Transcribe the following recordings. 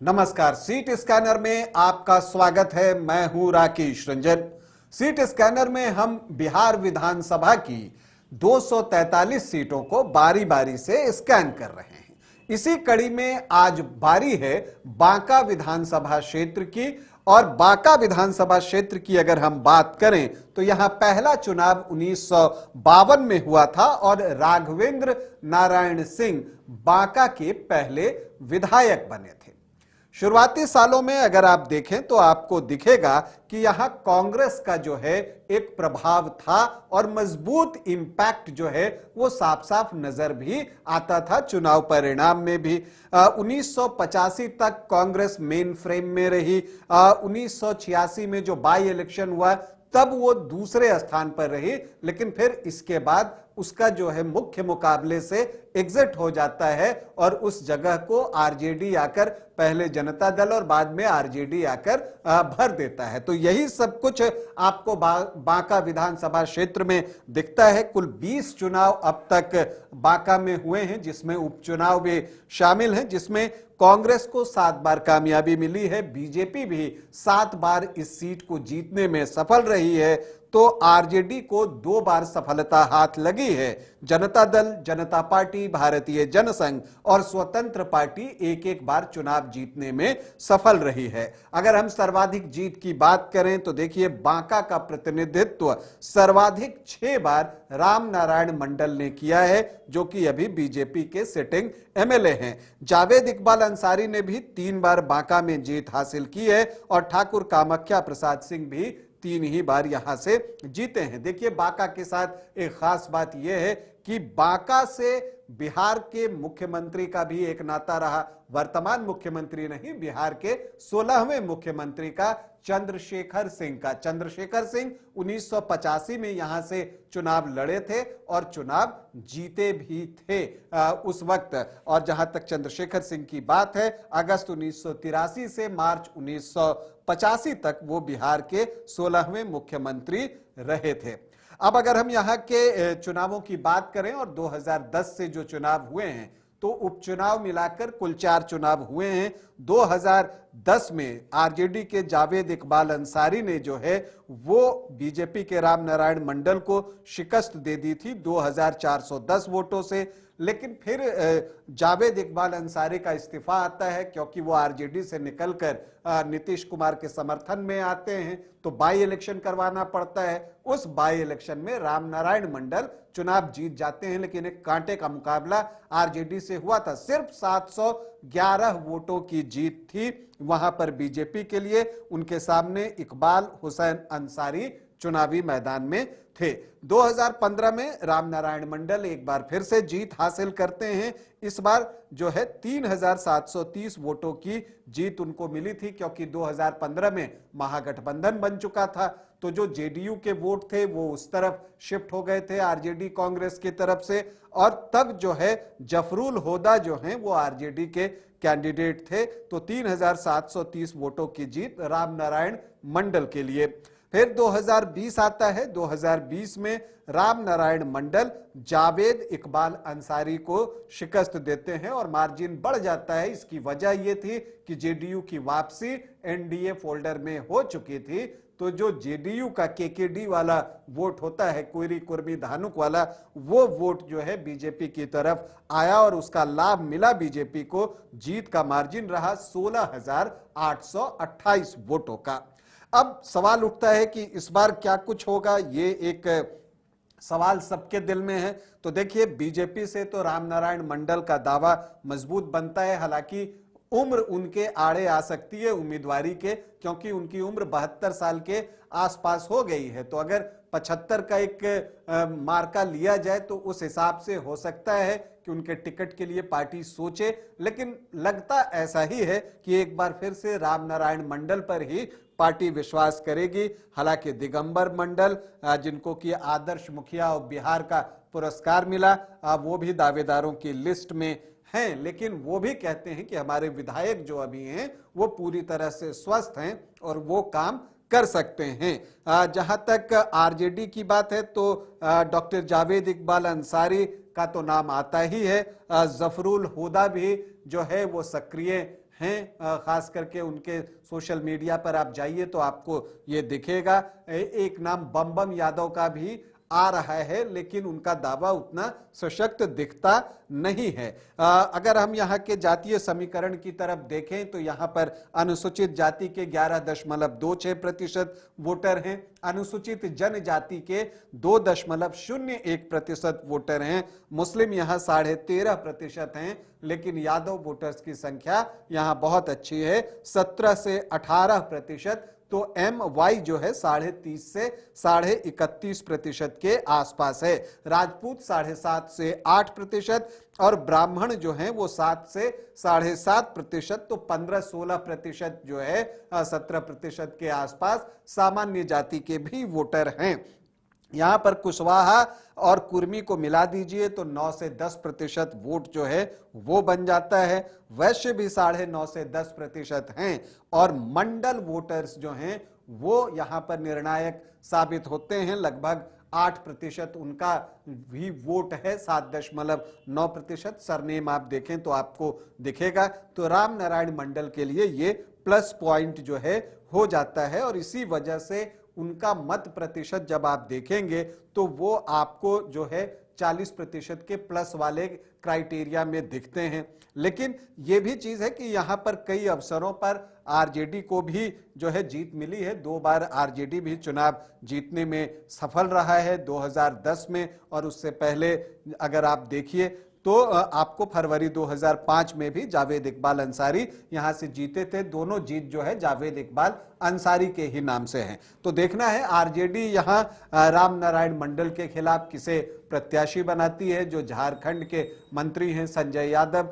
नमस्कार, seat scanner में आपका स्वागत है। मैं हूं राकेश रंजन। सीट स्कैनर में हम बिहार विधानसभा की 243 सीटों को बारी बारी से स्कैन कर रहे हैं। इसी कड़ी में आज बारी है बांका विधानसभा क्षेत्र की। और बांका विधानसभा क्षेत्र की अगर हम बात करें तो यहां पहला चुनाव 1952 में हुआ था और राघवेंद्र नारायण सिंह बांका के पहले विधायक बने थे। शुरुआती सालों में अगर आप देखें तो आपको दिखेगा कि यहां कांग्रेस का जो है एक प्रभाव था और मजबूत इंपैक्ट जो है वो साफ साफ नजर भी आता था चुनाव परिणाम में भी। 1985 तक कांग्रेस मेन फ्रेम में रही। 1986 में जो बाई इलेक्शन हुआ तब वो दूसरे स्थान पर रही, लेकिन फिर इसके बाद उसका जो है मुख्य मुकाबले से एग्जिट हो जाता है और उस जगह को आरजेडी आकर, पहले जनता दल और बाद में आरजेडी आकर भर देता है। तो यही सब कुछ आपको बांका विधानसभा क्षेत्र में दिखता है। कुल 20 चुनाव अब तक बांका में हुए हैं, जिसमें उपचुनाव भी शामिल हैं, जिसमें कांग्रेस को 7 बार कामयाबी मिली है, बीजेपी भी 7 बार इस सीट को जीतने में सफल रही है, तो आरजेडी को 2 बार सफलता हाथ लगी है। जनता दल, जनता पार्टी, भारतीय जनसंघ और स्वतंत्र पार्टी एक एक बार चुनाव जीतने में सफल रही है। अगर हम सर्वाधिक जीत की बात करें तो देखिए बांका का प्रतिनिधित्व सर्वाधिक 6 बार राम नारायण मंडल ने किया है, जो कि अभी बीजेपी के सिटिंग एमएलए हैं। जावेद इकबाल अंसारी ने भी 3 बार बांका में जीत हासिल की है और ठाकुर कामाख्या प्रसाद सिंह भी 3 ही बार यहां से जीते हैं। देखिए बांका के साथ एक खास बात यह है कि बांका से बिहार के मुख्यमंत्री का भी एक नाता रहा। वर्तमान मुख्यमंत्री नहीं, बिहार के 16वें मुख्यमंत्री का, चंद्रशेखर सिंह का। चंद्रशेखर सिंह 1985 में यहां से चुनाव लड़े थे और चुनाव जीते भी थे उस वक्त। और जहां तक चंद्रशेखर सिंह की बात है, अगस्त 1983 से मार्च 1985 तक वो बिहार के 16वें मुख्यमंत्री रहे थे। अब अगर हम यहाँ के चुनावों की बात करें और 2010 से जो चुनाव हुए हैं तो उपचुनाव मिलाकर कुल 4 चुनाव हुए हैं। 2010 में आरजेडी के जावेद इकबाल अंसारी ने जो है वो बीजेपी के राम नारायण मंडल को शिकस्त दे दी थी 2410 वोटों से। लेकिन फिर जावेद इकबाल अंसारी का इस्तीफा आता है क्योंकि वो आरजेडी से निकलकर नीतीश कुमार के समर्थन में आते हैं, तो बाई इलेक्शन करवाना पड़ता है। उस बाई इलेक्शन में राम नारायण मंडल चुनाव जीत जाते हैं, लेकिन एक कांटे का मुकाबला आरजेडी से हुआ था। सिर्फ 711 वोटों की जीत थी वहां पर बीजेपी के लिए। उनके सामने इकबाल हुसैन अंसारी चुनावी मैदान में थे। 2015 में राम नारायण मंडल एक बार फिर से जीत हासिल करते हैं। इस बार जो है 3730 वोटों की जीत उनको मिली थी, क्योंकि 2015 में महागठबंधन बन चुका था, तो जो जेडीयू के वोट थे वो उस तरफ शिफ्ट हो गए थे आरजेडी कांग्रेस की तरफ से। और तब जो है जफरुल होदा जो हैं वो आरजेडी के कैंडिडेट थे, तो 3730 वोटों की जीत राम नारायण मंडल के लिए। फिर 2020 आता है। 2020 में राम नारायण मंडल जावेद इकबाल अंसारी को शिकस्त देते हैं और मार्जिन बढ़ जाता है। इसकी वजह यह थी कि जेडीयू की वापसी एनडीए फोल्डर में हो चुकी थी, तो जो जेडीयू का केकेडी वाला वोट होता है, कोयरी कुर्मी धानुक वाला, वो वोट जो है बीजेपी की तरफ आया और उसका लाभ मिला बीजेपी को। जीत का मार्जिन रहा 16,828 वोटों का। अब सवाल उठता है कि इस बार क्या कुछ होगा, ये एक सवाल सबके दिल में है। तो देखिए बीजेपी से तो राम नारायण मंडल का दावा मजबूत बनता है, हालांकि उम्र उनके आड़े आ सकती है उम्मीदवारी के, क्योंकि उनकी उम्र 72 साल के आसपास हो गई है। तो अगर 75 का एक मार्का लिया जाए तो उस हिसाब से हो सकता है कि उनके टिकट के लिए पार्टी सोचे, लेकिन लगता ऐसा ही है कि एक बार फिर से राम नारायण मंडल पर ही पार्टी विश्वास करेगी। हालांकि दिगंबर मंडल, जिनको कि आदर्श मुखिया और बिहार का पुरस्कार मिला, वो भी दावेदारों की लिस्ट में हैं, लेकिन वो भी कहते हैं कि हमारे विधायक जो अभी हैं वो पूरी तरह से स्वस्थ हैं और वो काम कर सकते हैं। जहां तक आरजेडी की बात है तो डॉक्टर जावेद इकबाल अंसारी का तो नाम आता ही है। जफरुल हुदा भी जो है वो सक्रिय हैं, खास करके उनके सोशल मीडिया पर आप जाइए तो आपको ये दिखेगा। एक नाम बम बम यादव का भी आ रहा है, लेकिन उनका दावा उतना सशक्त दिखता नहीं है। अगर हम यहाँ के जातीय समीकरण की तरफ देखें तो यहाँ पर अनुसूचित जाति के 11.26% वोटर हैं, अनुसूचित जनजाति के 2.01% वोटर हैं, मुस्लिम यहाँ 13.5% हैं, लेकिन यादव वोटर्स की संख्या यहाँ बहुत अच्छी है, 17 से 18%। तो MY जो है 30.5 से 31.5% के आसपास है। राजपूत 7.5 से 8% और ब्राह्मण जो है वो 7 से 7.5%। तो 15-16% जो है 17% के आसपास सामान्य जाति के भी वोटर हैं। यहां पर कुशवाहा और कुर्मी को मिला दीजिए तो 9 से 10% वोट जो है वो बन जाता है। वैश्य भी 9.5 से 10% हैं और मंडल वोटर्स जो हैं वो यहां पर निर्णायक साबित होते हैं। लगभग 8% उनका भी वोट है, 7.9%। सरनेम आप देखें तो आपको दिखेगा। तो राम नारायण मंडल के लिए ये प्लस पॉइंट जो है हो जाता है और इसी वजह से उनका मत प्रतिशत जब आप देखेंगे तो वो आपको जो है 40% के प्लस वाले क्राइटेरिया में दिखते हैं। लेकिन ये भी चीज है कि यहां पर कई अवसरों पर आरजेडी को भी जो है जीत मिली है। 2 बार आरजेडी भी चुनाव जीतने में सफल रहा है, 2010 में, और उससे पहले अगर आप देखिए तो आपको फरवरी 2005 में भी जावेद इकबाल अंसारी यहां से जीते थे। दोनों जीत जो है जावेद इकबाल अंसारी के ही नाम से हैं। तो देखना है आरजेडी यहां राम नारायण मंडल के खिलाफ किसे प्रत्याशी बनाती है। जो झारखंड के मंत्री हैं संजय यादव,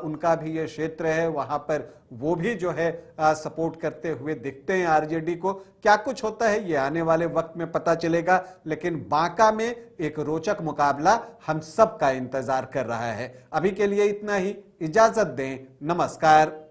उनका भी ये क्षेत्र है, वहां पर वो भी जो है सपोर्ट करते हुए दिखते हैं आरजेडी को। क्या कुछ होता है ये आने वाले वक्त में पता चलेगा, लेकिन बांका में एक रोचक मुकाबला हम सब का इंतजार कर रहा है। अभी के लिए इतना ही, इजाजत दें, नमस्कार।